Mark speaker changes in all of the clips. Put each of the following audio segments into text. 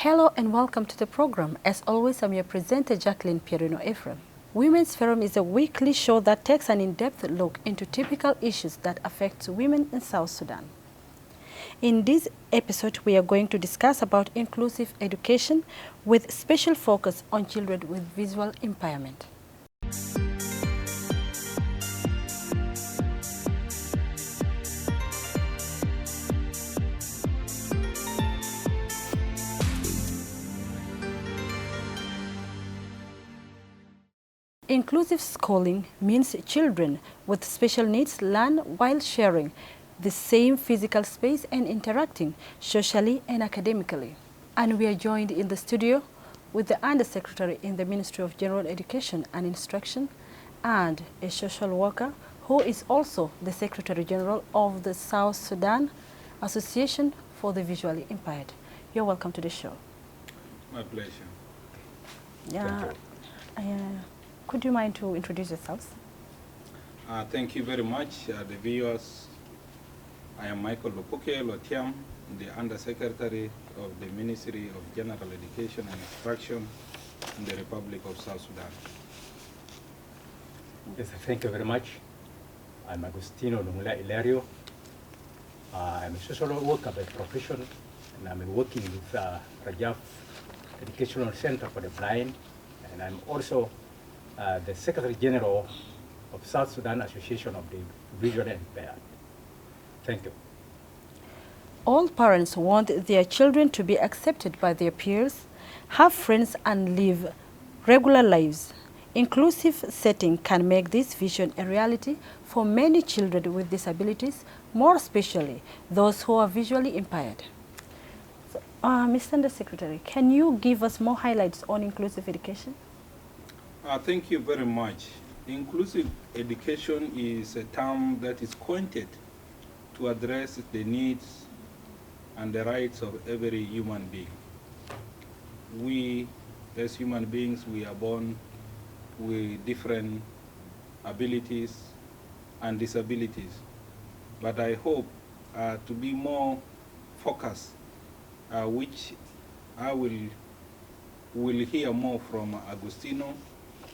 Speaker 1: Hello and welcome to the program. As always, I'm your presenter, Jacqueline Pierino Ephraim. Women's Forum is a weekly show that takes an in-depth look into typical issues that affect women in South Sudan. In this episode, we are going to discuss about inclusive education with special focus on children with visual impairment. Inclusive schooling means children with special needs learn while sharing the same physical space and interacting socially and academically. And we are joined in the studio with the Undersecretary in the Ministry of General Education and Instruction and a social worker who is also the Secretary General of the South Sudan Association for the Visually Impaired. You're welcome to the show.
Speaker 2: My pleasure.
Speaker 1: Yeah. Could you mind to introduce yourselves?
Speaker 2: Thank you very much, the viewers. I am Michael Lupuke Lotiam, the Undersecretary of the Ministry of General Education and Instruction in the Republic of South Sudan.
Speaker 3: Yes, thank you very much. I'm Agustino Lumula Ilario. I'm a social worker by profession, and I'm working with Rajaf Educational Center for the Blind, and I'm also the Secretary General of South Sudan Association of the Visually Impaired. Thank you.
Speaker 1: All parents want their children to be accepted by their peers, have friends, and live regular lives. Inclusive setting can make this vision a reality for many children with disabilities, more especially those who are visually impaired. So, Mr. Undersecretary, can you give us more highlights on inclusive education?
Speaker 2: Thank you very much. Inclusive education is a term that is coined to address the needs and the rights of every human being. We, as human beings, we are born with different abilities and disabilities. But I hope to be more focused, which I will hear more from Agustino.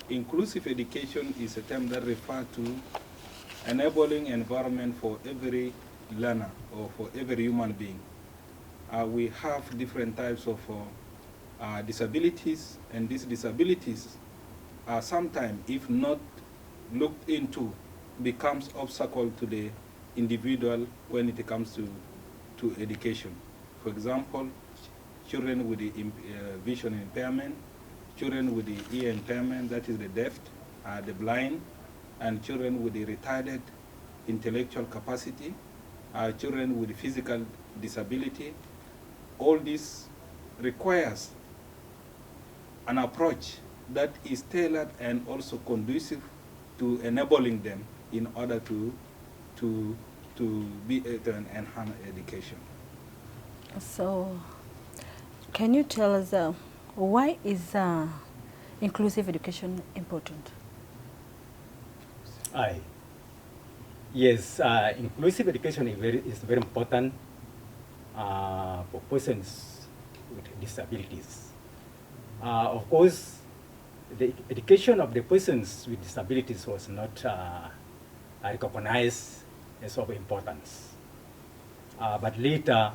Speaker 2: Inclusive education is a term that refers to enabling environment for every learner or for every human being. We have different types of disabilities, and these disabilities sometimes, if not looked into, becomes obstacle to the individual when it comes to education. For example, children with the vision impairment, children with the ear impairment, that is the deaf, the blind, and children with the retarded intellectual capacity, children with physical disability. All this requires an approach that is tailored and also conducive to enabling them in order to enhance education.
Speaker 1: So, can you tell us why is inclusive education important?
Speaker 3: Yes, inclusive education is very important for persons with disabilities. Of course, the education of the persons with disabilities was not recognized as of importance. But later,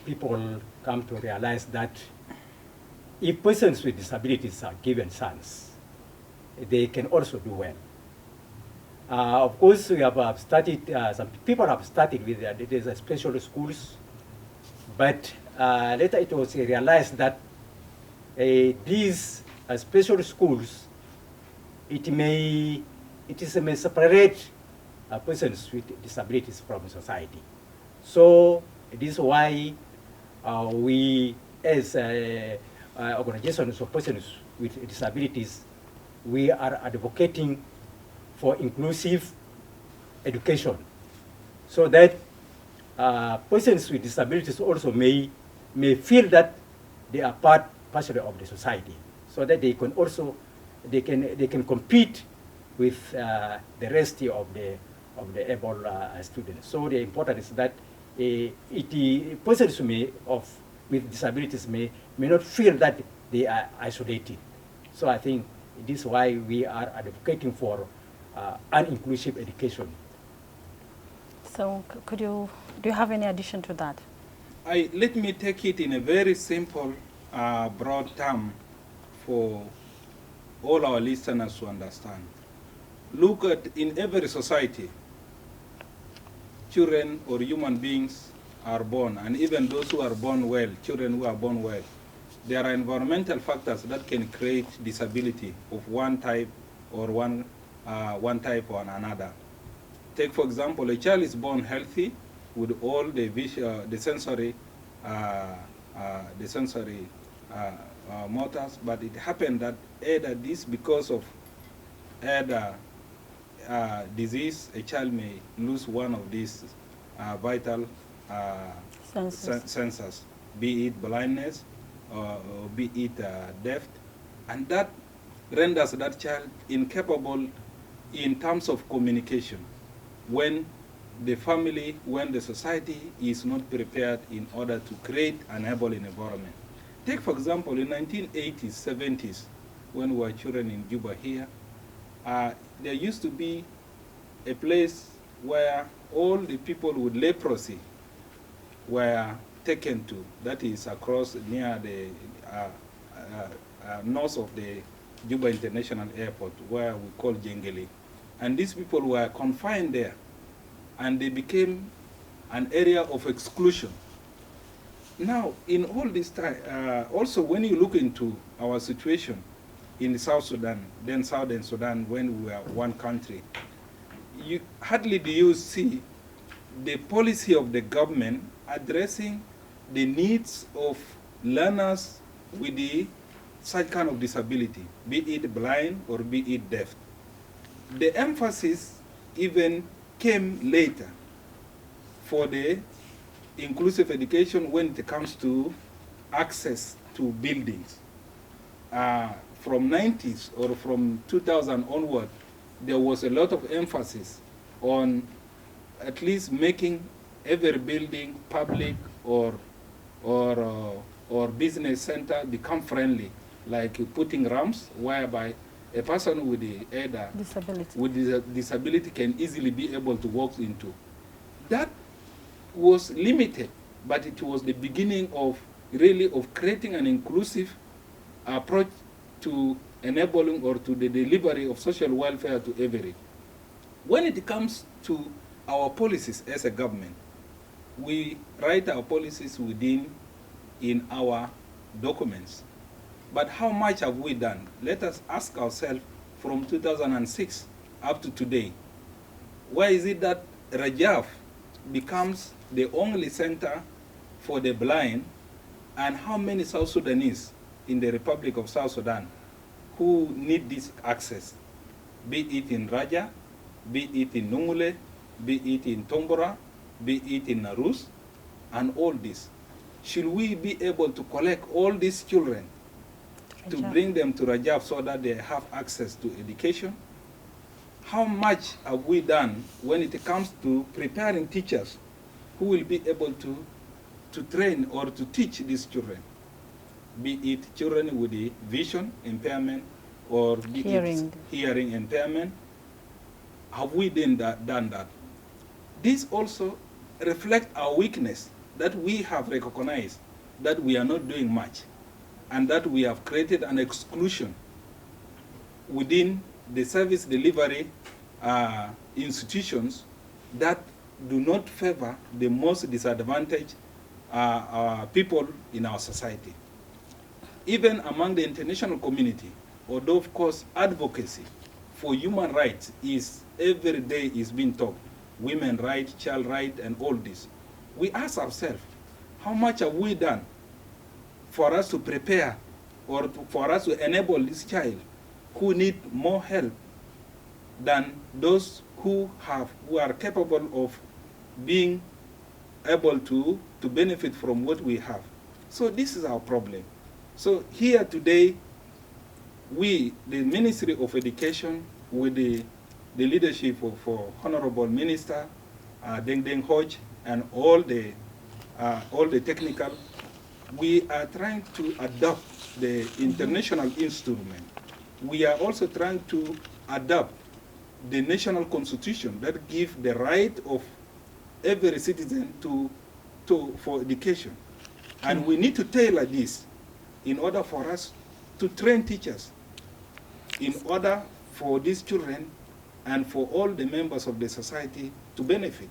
Speaker 3: people come to realize that if persons with disabilities are given chance, they can also do well. Of course, we have studied, some people have studied with these special schools, but later it was realized that these special schools, it may separate persons with disabilities from society. So this is why we, as organizations of persons with disabilities, we are advocating for inclusive education, so that persons with disabilities also may feel that they are partially of the society, so that they can also they can compete with the rest of the able students. So the important is that persons with disabilities may not feel that they are isolated. So I think this is why we are advocating for an inclusive education.
Speaker 1: So do you have any addition to that?
Speaker 2: Let me take it in a very simple, broad term for all our listeners to understand. Look at, in every society, children or human beings are born, and even those who are born well, children who are born well, there are environmental factors that can create disability of one type or one type or another. Take, for example, a child is born healthy with all the visual, the sensory motors, but it happened that either this because of either disease, a child may lose one of these vital sensors, be it blindness or be it deaf, and that renders that child incapable in terms of communication when the family, when the society is not prepared in order to create an enabling environment. Take, for example, in 1980s, 70s, when we were children in Juba here, there used to be a place where all the people with leprosy were taken to. That is across near the north of the Juba International Airport, where we call Jengeli. And these people were confined there, and they became an area of exclusion. Now, in all this time, also when you look into our situation in South Sudan, then Southern Sudan, when we were one country, hardly do you see the policy of the government addressing the needs of learners with such kind of disability, be it blind or be it deaf. The emphasis even came later for the inclusive education when it comes to access to buildings. From 90s or from 2000 onward, there was a lot of emphasis on at least making every building, public or business center, become friendly, like putting ramps whereby a person with disability can easily be able to walk into. That was limited, but it was the beginning of creating an inclusive approach to enabling or to the delivery of social welfare to every. When it comes to our policies as a government, we write our policies in our documents. But how much have we done? Let us ask ourselves from 2006 up to today. Why is it that Rajaf becomes the only center for the blind, and how many South Sudanese in the Republic of South Sudan who need this access, be it in Raja, be it in Nungule, be it in Tombora, be it in Narus, and all this? Should we be able to collect all these children to bring them to Rajab so that they have access to education? How much have we done when it comes to preparing teachers who will be able to train or to teach these children, be it children with the vision impairment or be it hearing impairment? Have we done that? This also reflects our weakness, that we have recognized that we are not doing much, and that we have created an exclusion within the service delivery institutions that do not favor the most disadvantaged people in our society. Even among the international community, although of course advocacy for human rights is every day is being talked, women rights, child rights, and all this, we ask ourselves, how much have we done for us to prepare or for us to enable this child who need more help than those who are capable of being able to benefit from what we have? So this is our problem. So here today, we, the Ministry of Education, with the leadership of Honorable Minister Deng Deng Hoj, and all the technical we are trying to adopt the international instrument. We are also trying to adopt the national constitution that gives the right of every citizen for education. And we need to tailor this in order for us to train teachers, in order for these children and for all the members of the society to benefit.